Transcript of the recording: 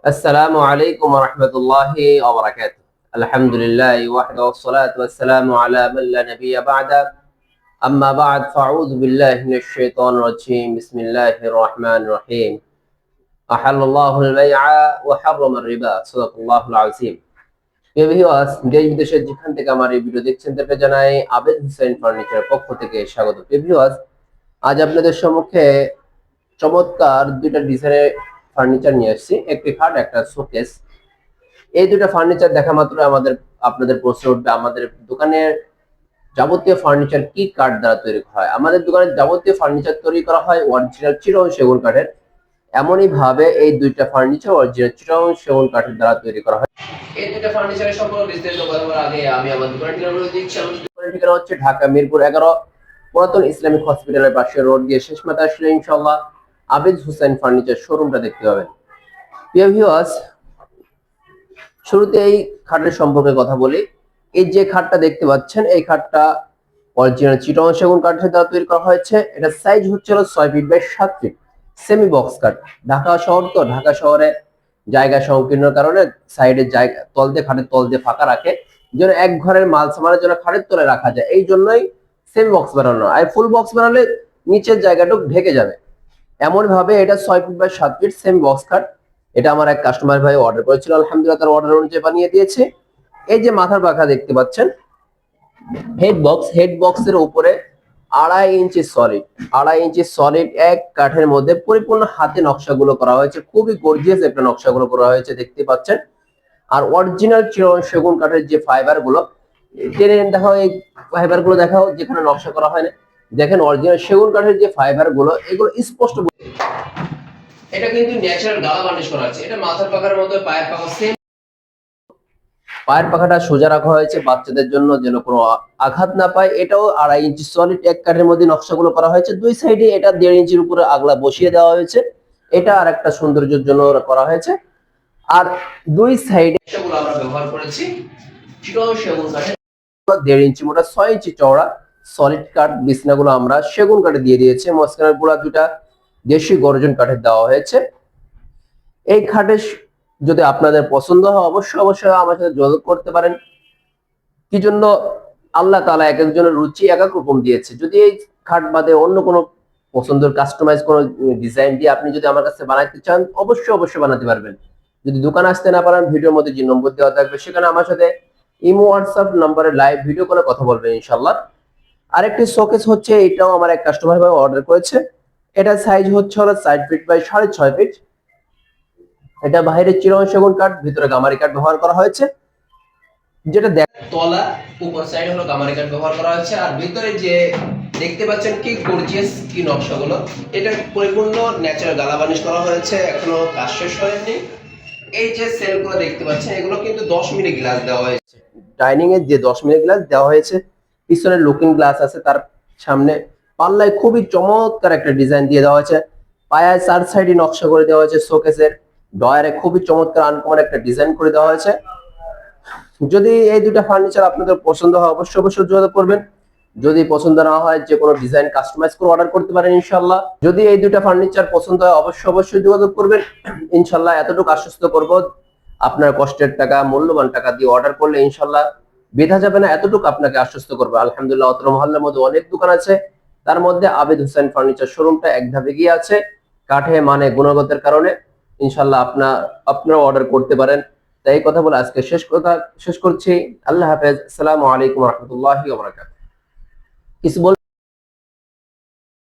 আসসালামু আলাইকুম ওয়া রাহমাতুল্লাহি ওয়া বারাকাতুহু। আলহামদুলিল্লাহি ওয়াহদাহু ওয়াসসালাতু ওয়াসসালামু আলা মান লা নাবিয়্যা বা'দা। আম্মা বা'দ ফাআউযু বিল্লাহি মিনাশ শাইতানির রাজীম। বিসমিল্লাহির রাহমানির রাহিম। আহাল্লাল্লাহুল বাই'a ওয়া হাররামার রিবা। সাদাকাল্লাহুল আযীম। প্রিয় ভিউয়ার্স, দেশ বিদেশের যেখান থেকে আমার এই ভিডিও দেখছেন তাদেরকে জানাই আবেদ হোসেন ফার্নিচারের পক্ষ থেকে স্বাগত। প্রিয় ভিউয়ার্স, আজ আপনাদের সম্মুখে চমৎকার দুইটা ডিজাইনের ফার্নিচার নিয়ে আসছি, একটি খাট একটা শোকেস। এই দুটো ফার্নিচার দেখা মাত্র আপনাদের প্রশ্ন উঠবে, আমাদের দোকানের যাবতীয় ফার্নিচার কি কাঠ দ্বারা তৈরি করা হয়। আমাদের দোকানের যাবতীয় ফার্নিচার তৈরি করা হয় অরিজিনাল চিরং সেগুন কাঠের। এমনই ভাবে এই দুইটা ফার্নিচার অরিজিনাল চিরং সেগুন কাঠের দ্বারা তৈরি করা হয়। এই দুইটা ফার্নিচারের সম্পর্কে বিস্তারিত কথা বলার আগে আমি আমার দোকানের ঠিকানা বলে দিচ্ছি। আমাদের দোকানের ঠিকানা হচ্ছে ঢাকা মিরপুর 11, পুরাতন ইসলামিক হসপিটালের পাশে রোড দিয়ে শেষ মাথা আসলে ইনশাআল্লাহ আবেদ হোসেন ফার্নিচার শোরুমটা দেখতে পাবেন। প্রিয় ভিউয়ার্স, শুরুতে এই খাটের সম্পর্কে কথা বলি। এই যে খাটটা দেখতে পাচ্ছেন, এই খাটটা অরিজিনাল চিটং সেগুন কাঠের দ্বারা তৈরি করা হয়েছে। এটা সাইজ হচ্ছে 6 feet by 7 feet, semi box কাঠ। ঢাকা শহর তো, ঢাকা শহরে জায়গা সংকীর্ণের কারণে সাইডের জায়গা খাটের তল দিয়ে ফাঁকা রাখে, যেন এক ঘরের মাল সামানের জন্য খাটের তলে রাখা যায়। এই জন্যই সেমি বক্স বানানো। আর ফুল বক্স বানালে নিচের জায়গাটুকু ঢেকে যাবে। এমন ভাবে এটা 6 feet by 7 feet semi box কাঠ। এটা আমার এক কাস্টমার ভাই অর্ডার করেছিল, আলহামদুলিল্লাহ তার অর্ডার অনুযায়ী বানিয়ে দিয়েছে। এই যে মাথার পাখা দেখতে পাচ্ছেন, হেড বক্সের উপরে 2.5 ইঞ্চি সলিড এক কাঠের মধ্যে পরিপূর্ণ হাতে নকশাগুলো করা হয়েছে। খুবই গর্জিয়াস একটা নকশাগুলো করা হয়েছে, দেখতে পাচ্ছেন। আর অরিজিনাল সেগুন কাঠের যে ফাইবার গুলো টেনে দেখাও, এই ফাইবার গুলো দেখাও যেখানে নকশা করা হয় না। দেখেন অরিজিনাল সেগুন কাঠের যে ফাইবার গুলো, এগুলো স্পষ্ট। এটা কিন্তু ন্যাচারাল গালা বার্নিশ করা আছে। এটা মাথার পাখার মতো পায়ের পাখা সেম। পায়ের পাখাটা সোজা রাখা হয়েছে বাচ্চাদের জন্য, যেন কোনো আঘাত না পায়। এটাও 2.5 ইঞ্চি সলিড এক কাঠের মধ্যে নকশাগুলো করা হয়েছে। দুই সাইডে এটা 1.5 ইঞ্চির উপরে আগলা বসিয়ে দেওয়া হয়েছে। এটা আর একটা সৌন্দর্যের জন্য করা হয়েছে। আর দুই সাইডে সেগুলো আমরা ব্যবহার করেছি চিরং সেগুন কাঠের 1.5 ইঞ্চি মোটা 6 ইঞ্চি চওড়া সলিড কাঠ বিছনাগুলো আমরা সেগুন কাঠে দিয়ে দিয়েছি। মাঝখানের পুরা দুটা দেশি গর্জন কাঠের দেওয়া হয়েছে। এই খাটের যদি আপনাদের পছন্দ হয় অবশ্যই আমার সাথে যোগাযোগ করতে পারেন। কি জন্য, আল্লাহ তাআলা এক একজনের রুচি এক এক রকম দিয়েছে। যদি এই খাট বাদে অন্য কোনো পছন্দের কাস্টমাইজ কোনো ডিজাইন দিয়ে আপনি যদি আমার কাছে বানাইতে চান, অবশ্যই বানাতে পারবেন। যদি দোকানে আসতে না পারেন, ভিডিওর মধ্যে যে নম্বর দেওয়া থাকবে সেখানে আমার সাথে ইমো হোয়াটসঅ্যাপ নম্বরে লাইভ ভিডিও কলে কথা বলবেন ইনশাআল্লাহ। আরেকটি শোকেস হচ্ছে, এটাও আমার এক কাস্টমার ভাই অর্ডার করেছে। এটা সাইজ হচ্ছে 4 ফিট বাই 6.5 ফিট। এটা বাইরে চিরং সেগুন কাঠ, ভিতরে গামারি কাঠ ব্যবহার করা হয়েছে। যেটা তলা উপর সাইড হলো গামারি কাঠ ব্যবহার করা হয়েছে। আর ভিতরে যে দেখতে পাচ্ছেন কি গর্জিয়াস কি নকশাগুলো, এটা পরিপূর্ণ ন্যাচারাল গালা বার্নিশ করা হয়েছে, এখনো কাজ শেষ হয়নি। এই যে সেলগুলো দেখতে পাচ্ছেন, এগুলো কিন্তু 10 মিলি গ্লাস দেওয়া হয়েছে। ডাইনিং এর যে 10 মিলি গ্লাস দেওয়া হয়েছে, পিছনে লুকিং গ্লাস আছে, তার সামনে পাল্লায় খুবই চমৎকার একটা ডিজাইন দিয়ে দেওয়া হয়েছে। পায়ায় 4 সাইডে নকশা করে দেওয়া হয়েছে। শোকেসের ডয়ারে খুবই চমৎকার আনকমন একটা ডিজাইন করে দেওয়া হয়েছে। যদি এই দুটা ফার্নিচার আপনাদের পছন্দ হয় অবশ্যই যোগাযোগ করবেন। যদি পছন্দ না হয়, যে কোনো ডিজাইন কাস্টমাইজ করে অর্ডার করতে পারেন ইনশাআল্লাহ। যদি এই দুটা ফার্নিচার পছন্দ হয় অবশ্যই যোগাযোগ করবেন ইনশাআল্লাহ। এতটুকু আশ্বস্ত করব, আপনার কষ্টের টাকা, মূল্যবান টাকা দিয়ে অর্ডার করলে ইনশাআল্লাহ বেধা যাবে না, এতটুকু আপনাকে আশ্বস্ত করবো। আলহামদুলিল্লাহ অত্র মহল্লার মধ্যে অনেক দোকান আছে, তার মধ্যে আবেদ হোসেন ফার্নিচার শোরুমটা এক ধাপে গিয়ে আছে। কাঠে মানে গুণগতের কারণে ইনশাআল্লাহ আপনারা অর্ডার করতে পারেন। তাই এই কথা বলে আজকে শেষ করছি। আল্লাহ হাফেজ। আসসালামু আলাইকুম ওয়া রাহমাতুল্লাহি ওয়া বারাকাতুহু। কিছু